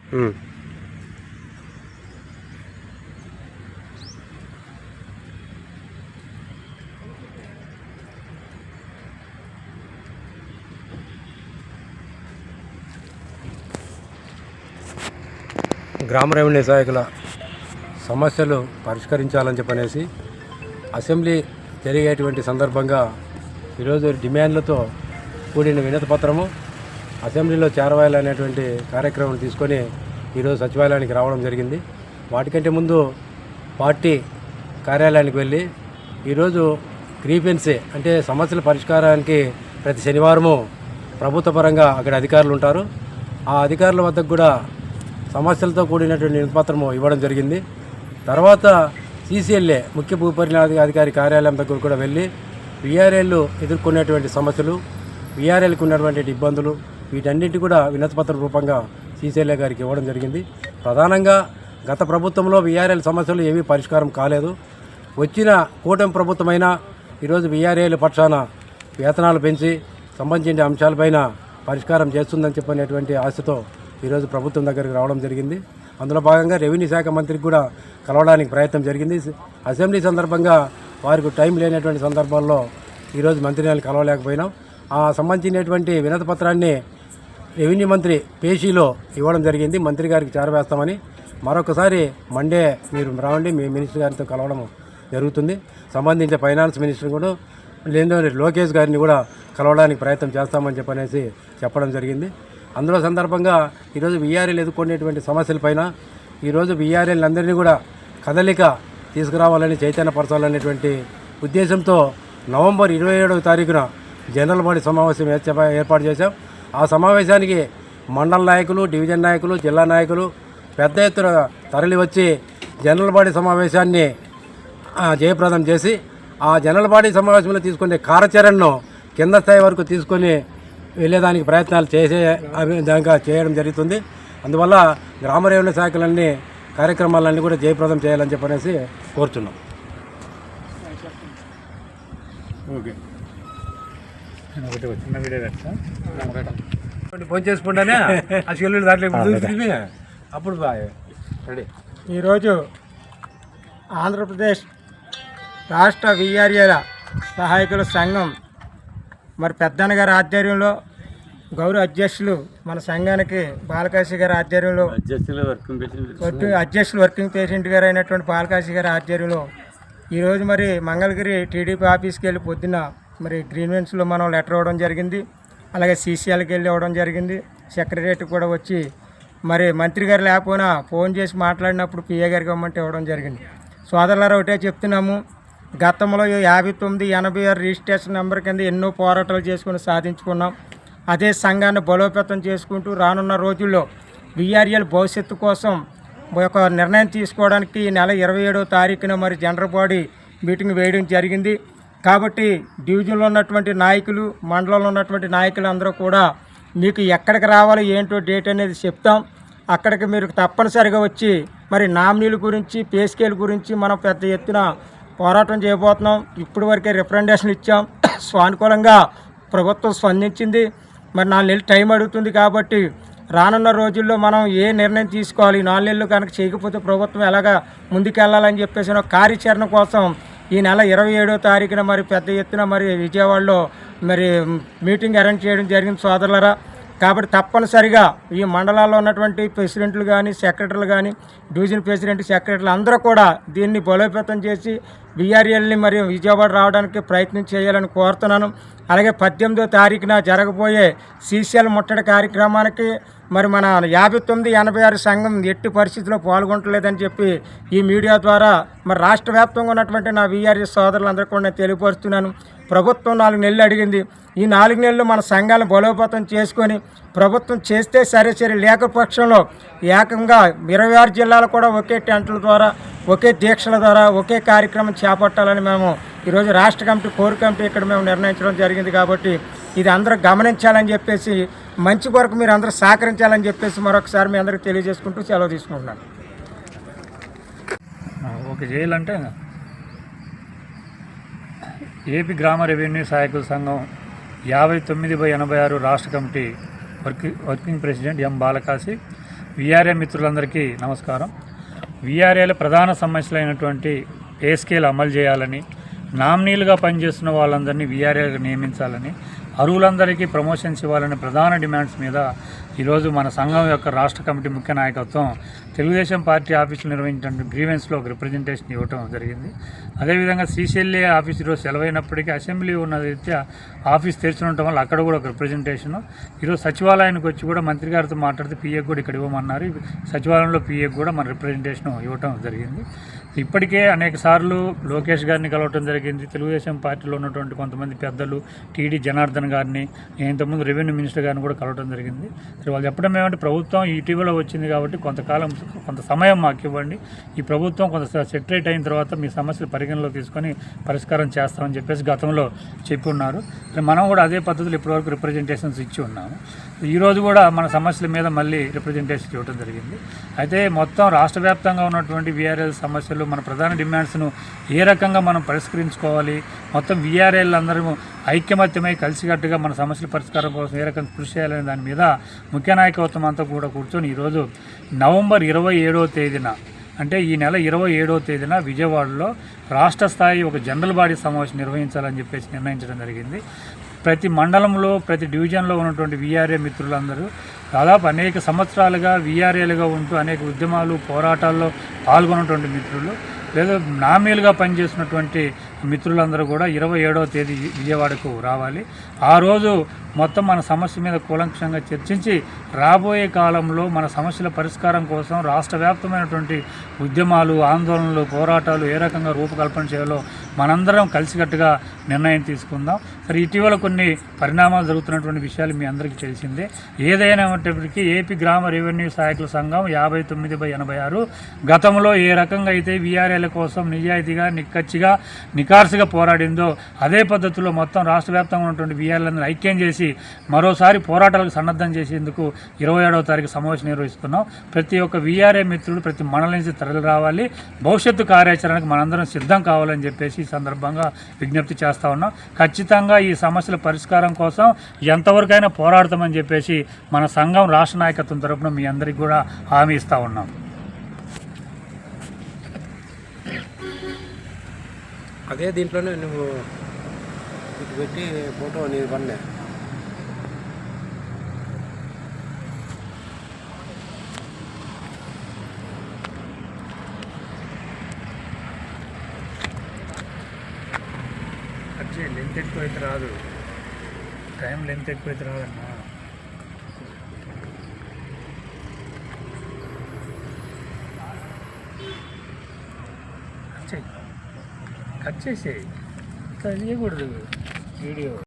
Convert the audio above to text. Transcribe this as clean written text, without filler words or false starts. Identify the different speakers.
Speaker 1: గ్రామ రెవెన్యూ సహాయకుల సమస్యలు పరిష్కరించాలని చెప్పనేసి అసెంబ్లీ జరిగేటువంటి సందర్భంగా ఈరోజు డిమాండ్లతో కూడిన వినతి పత్రము అసెంబ్లీలో చేరవేయాలనేటువంటి కార్యక్రమం తీసుకొని ఈరోజు సచివాలయానికి రావడం జరిగింది. వాటికంటే ముందు పార్టీ కార్యాలయానికి వెళ్ళి ఈరోజు గ్రీవెన్సీ అంటే సమస్యల పరిష్కారానికి ప్రతి శనివారము ప్రభుత్వ పరంగా అక్కడ అధికారులు ఉంటారు. ఆ అధికారుల వద్దకు కూడా సమస్యలతో కూడినటువంటి వినతిపత్రము ఇవ్వడం జరిగింది. తర్వాత CCLA ముఖ్య భూపరిణామాధికారి కార్యాలయం దగ్గర కూడా వెళ్ళి VRL ఎదుర్కొనేటువంటి సమస్యలు, VRLకు ఉన్నటువంటి ఇబ్బందులు వీటన్నిటి కూడా వినతిపత్రం రూపంగా CCLA గారికి ఇవ్వడం జరిగింది. ప్రధానంగా గత ప్రభుత్వంలో VRL సమస్యలు ఏమీ పరిష్కారం కాలేదు. వచ్చిన కూటమి ప్రభుత్వమైనా ఈరోజు VRL పక్షాన వేతనాలు పెంచి సంబంధించిన అంశాలపైన పరిష్కారం చేస్తుందని చెప్పనేటువంటి ఆశతో ఈరోజు ప్రభుత్వం దగ్గరికి రావడం జరిగింది. అందులో భాగంగా రెవెన్యూ శాఖ మంత్రికి కూడా కలవడానికి ప్రయత్నం జరిగింది. అసెంబ్లీ సందర్భంగా వారికి టైం లేనటువంటి సందర్భాల్లో ఈరోజు మంత్రిని కలవలేకపోయినాం. ఆ సంబంధించినటువంటి వినతి పత్రాన్ని రెవెన్యూ మంత్రి పేషీలో ఇవ్వడం జరిగింది. మంత్రి గారికి చేరవేస్తామని మరొకసారి మండే మీరు రావండి, మీ మినిస్టర్ గారితో కలవడం జరుగుతుంది. సంబంధించిన ఫైనాన్స్ మినిస్టర్ కూడా లేదంటే లోకేష్ గారిని కూడా కలవడానికి ప్రయత్నం చేస్తామని చెప్పనేసి చెప్పడం జరిగింది. అందులో సందర్భంగా ఈరోజు VRL ఎదుర్కొనేటువంటి సమస్యలపైన ఈరోజు VRL అందరినీ కూడా కదలిక తీసుకురావాలని చైతన్యపరచాలనేటువంటి ఉద్దేశంతో నవంబర్ 27వ తారీఖున జనరల్ బాడీ సమావేశం ఏర్పాటు చేశాం. ఆ సమావేశానికి మండల నాయకులు, డివిజన్ నాయకులు, జిల్లా నాయకులు పెద్ద ఎత్తున తరలి వచ్చి జనరల్ బాడీ సమావేశాన్ని జయప్రదం చేసి ఆ జనరల్ బాడీ సమావేశంలో తీసుకునే కార్యాచరణను కింద స్థాయి వరకు తీసుకొని వెళ్ళేదానికి ప్రయత్నాలు చేసే విధంగా చేయడం జరుగుతుంది. అందువల్ల గ్రామ రెవెన్యూ శాఖలన్నీ కార్యక్రమాలన్నీ కూడా జయప్రదం చేయాలని చెప్పనేసి కోరుతున్నాం. ఓకే, ఫోన్ చేసుకుంటానే అసలు దాంట్లో అప్పుడు రెడీ.
Speaker 2: ఈరోజు ఆంధ్రప్రదేశ్ రాష్ట్ర VRL సహాయకుల సంఘం మరి పెద్దన్న గారి ఆధ్వర్యంలో గౌరవ అధ్యక్షులు మన సంఘానికి బాలకాశి గారి ఆధ్వర్యంలో అధ్యక్షులు వర్కింగ్ ప్రెసిడెంట్ గారు అయినటువంటి బాలకాశి గారి ఆధ్వర్యంలో ఈరోజు మరి మంగళగిరి టీడీపీ ఆఫీస్కి వెళ్ళి పొద్దున్న మరి గ్రీవెన్స్లో మనం లెటర్ ఇవ్వడం జరిగింది. అలాగే CCLకి వెళ్ళి ఇవ్వడం జరిగింది. సెక్రటరియట్ కూడా వచ్చి మరి మంత్రి గారు లేకపోయినా ఫోన్ చేసి మాట్లాడినప్పుడు PA గారికి ఇవ్వమంటే ఇవ్వడం జరిగింది. సోదరులారా ఒకటే చెప్తున్నాము, గతంలో 5986 రిజిస్ట్రేషన్ నెంబర్ కింద ఎన్నో పోరాటాలు చేసుకుని సాధించుకున్నాం. అదే సంఘాన్ని బలోపేతం చేసుకుంటూ రానున్న రోజుల్లో VRL భవిష్యత్తు కోసం ఒక నిర్ణయం తీసుకోవడానికి ఈ నెల 27వ తారీఖున మరి జనరల్ బాడీ మీటింగ్ వేయడం జరిగింది. కాబట్టి డివిజన్లో ఉన్నటువంటి నాయకులు, మండలంలో ఉన్నటువంటి నాయకులు అందరూ కూడా మీకు ఎక్కడికి రావాలో ఏంటో డేట్ అనేది చెప్తాం. అక్కడికి మీరు తప్పనిసరిగా వచ్చి మరి నామినీల గురించి, పే స్కేల్ గురించి మనం పెద్ద ఎత్తున పోరాటం చేయబోతున్నాం. ఇప్పటి వరకే రిప్రజెంటేషన్ ఇచ్చాం. స్వానుకూలంగా ప్రభుత్వం స్పందించింది. మరి 4 నెలలు టైం అడుగుతుంది. కాబట్టి రానున్న రోజుల్లో మనం ఏ నిర్ణయం తీసుకోవాలి, 4 నెలలు కనుక చేయకపోతే ప్రభుత్వం ఎలాగా ముందుకెళ్ళాలని చెప్పేసి కార్యాచరణ కోసం ఈ నెల 27వ తారీఖున మరి పెద్ద ఎత్తున మరి విజయవాడలో మరి మీటింగ్ అరేంజ్ చేయడం జరిగింది సోదరులరా. కాబట్టి తప్పనిసరిగా ఈ మండలాల్లో ఉన్నటువంటి ప్రెసిడెంట్లు కానీ, సెక్రటరీలు కానీ, డివిజన్ ప్రెసిడెంట్, సెక్రటరీలు అందరూ కూడా దీన్ని బలోపేతం చేసి VRLని మరి విజయవాడ రావడానికి ప్రయత్నం చేయాలని కోరుతున్నాను. అలాగే 18వ తారీఖున జరగబోయే CCL ముట్టడి కార్యక్రమానికి మరి మన 5986 సంఘం ఎట్టి పరిస్థితుల్లో పాల్గొనట్లేదని చెప్పి ఈ మీడియా ద్వారా మరి రాష్ట్ర వ్యాప్తంగా ఉన్నటువంటి నా VRL సోదరులందరూ కూడా నేను తెలియపరుస్తున్నాను. ప్రభుత్వం 4 నెలలు అడిగింది. ఈ 4 నెలలు మన సంఘాలను బలోపేతం చేసుకొని ప్రభుత్వం చేస్తే సరే లేకపోక్షంలో ఏకంగా 26 జిల్లాలు కూడా ఒకే టెంట్ల ద్వారా, ఒకే దీక్షల ద్వారా, ఒకే కార్యక్రమం చేపట్టాలని మేము ఈరోజు రాష్ట్ర కమిటీ, కోర్ కమిటీ ఇక్కడ మేము నిర్ణయించడం జరిగింది. కాబట్టి ఇది అందరూ గమనించాలని చెప్పేసి, మంచి కొరకు మీరు అందరూ సహకరించాలని చెప్పేసి మరొకసారి మీ అందరికీ తెలియజేసుకుంటూ సెలవు తీసుకుంటున్నాను.
Speaker 3: ఓకే, చేయాలంటే ఏపీ గ్రామ రెవెన్యూ సహాయకుల సంఘం 59/86 రాష్ట్ర committee working president M. Balakashi, VRA మిత్రులందరికీ నమస్కారం. విఆర్ఏల ప్రధాన సమస్యలైనటువంటి పే స్కేల్ అమలు చేయాలని, నామినీలుగా పనిచేస్తున్న వాళ్ళందరినీ విఆర్ఏగా నియమించాలని, అర్హులందరికీ ప్రమోషన్స్ ఇవ్వాలనే ప్రధాన డిమాండ్స్ మీద ఈరోజు మన సంఘం యొక్క రాష్ట్ర కమిటీ ముఖ్య నాయకత్వం తెలుగుదేశం పార్టీ ఆఫీసులో నిర్వహించిన గ్రీవెన్స్లో ఒక రిప్రజెంటేషన్ ఇవ్వటం జరిగింది. అదేవిధంగా శ్రీశైల్య ఆఫీస్ ఈరోజు సెలవైనప్పటికీ అసెంబ్లీ ఉన్న రీత్యా ఆఫీస్ తెరిచి ఉండటం వల్ల అక్కడ కూడా ఒక రిప్రజెంటేషన్. ఈరోజు సచివాలయానికి వచ్చి కూడా మంత్రి గారితో మాట్లాడితే పిఏకి కూడా ఇక్కడ ఇవ్వమన్నారు. సచివాలయంలో పిఏకి కూడా మన రిప్రజెంటేషన్ ఇవ్వటం జరిగింది. ఇప్పటికే అనేక సార్లు లోకేష్ గారిని కలవటం జరిగింది. తెలుగుదేశం పార్టీలో ఉన్నటువంటి కొంతమంది పెద్దలు, టీడీ జనార్దన్ గారిని, ఇంతకుముందు రెవెన్యూ మినిస్టర్ గారిని కూడా కలవటం జరిగింది. వాళ్ళు చెప్పడం ఏమంటే ప్రభుత్వం ఇటీవల వచ్చింది కాబట్టి కొంత సమయం మాకు ఇవ్వండి, ఈ ప్రభుత్వం కొంత సెటరేట్ అయిన తర్వాత మీ సమస్యలు పరిగణలో తీసుకొని పరిష్కారం చేస్తామని చెప్పేసి గతంలో చెప్పి ఉన్నారు. మనం కూడా అదే పద్ధతిలో ఇప్పటివరకు రిప్రజెంటేషన్స్ ఇచ్చి ఉన్నాము. ఈరోజు కూడా మన సమస్యల మీద మళ్ళీ రిప్రజెంటేషన్ ఇవ్వడం జరిగింది. అయితే మొత్తం రాష్ట్ర వ్యాప్తంగా ఉన్నటువంటి విఆర్ఎల్ సమస్యలు, మన ప్రధాన డిమాండ్స్ను ఏ రకంగా మనం పరిష్కరించుకోవాలి, మొత్తం విఆర్ఎల్ అందరూ ఐక్యమత్యమై కలిసికట్టుగా మన సమస్యల పరిష్కారం కోసం ఏ రకంగా కృషి చేయాలనే దాని మీద ముఖ్య నాయకత్వం అంతా కూడా కూర్చొని ఈరోజు నవంబర్ 27వ తేదీన, అంటే ఈ నెల 27వ తేదీన విజయవాడలో రాష్ట్ర స్థాయి ఒక జనరల్ బాడీ సమావేశం నిర్వహించాలని చెప్పేసి నిర్ణయించడం జరిగింది. ప్రతి మండలంలో, ప్రతి డివిజన్లో ఉన్నటువంటి విఆర్ఏ మిత్రులందరూ దాదాపు అనేక సంవత్సరాలుగా విఆర్ఏలుగా ఉంటూ అనేక ఉద్యమాలు, పోరాటాల్లో పాల్గొన్నటువంటి మిత్రులు, లేదా నామీలుగా పనిచేస్తున్నటువంటి మిత్రులందరూ కూడా 27వ తేదీ విజయవాడకు రావాలి. ఆ రోజు మొత్తం మన సమస్య మీద కూలంకషంగా చర్చించి రాబోయే కాలంలో మన సమస్యల పరిష్కారం కోసం రాష్ట్ర వ్యాప్తమైనటువంటి ఉద్యమాలు, ఆందోళనలు, పోరాటాలు ఏ రకంగా రూపకల్పన చేయాలో మనందరం కలిసికట్టుగా నిర్ణయం తీసుకుందాం. సరే, ఇటీవల కొన్ని పరిణామాలు జరుగుతున్నటువంటి విషయాలు మీ అందరికీ తెలిసిందే. ఏదైనప్పటికీ ఏపీ గ్రామ రెవెన్యూ సహాయకుల సంఘం 59/86 గతంలో ఏ రకంగా అయితే విఆర్ఏల కోసం నిజాయితీగా, నిక్కచ్చిగా, నికార్సుగా పోరాడిందో అదే పద్ధతిలో మొత్తం రాష్ట్ర వ్యాప్తంగా ఉన్నటువంటి విఆర్ఏలందరూ ఐక్యం చేసి మరోసారి పోరాటాలకు సన్నద్ధం చేసేందుకు 27వ తారీఖు సమావేశం నిర్వహిస్తున్నాం. ప్రతి ఒక్క విఆర్ఏ మిత్రుడు ప్రతి మండలం నుంచి తరలి రావాలి, భవిష్యత్తు కార్యాచరణకు మనందరం సిద్ధం కావాలని చెప్పేసి ఈ సందర్భంగా విజ్ఞప్తి చేస్తూ ఉన్నాం. ఖచ్చితంగా ఈ సమస్యల పరిష్కారం కోసం ఎంతవరకైనా పోరాడతామని చెప్పేసి మన సంఘం రాష్ట్ర నాయకత్వం తరపున మీ అందరికీ కూడా హామీ ఇస్తూ ఉన్నాం.
Speaker 1: అదే దీంట్లోనే నువ్వు ఇటు పెట్టి ఫోటో నేను పన్నే
Speaker 3: లెంత్ ఎక్కువైతే రాదు, టైం లెంత్ ఎక్కువైతే రాదన్నా. కట్ చేసేయి, ఇట్లా చేయకూడదు వీడియో.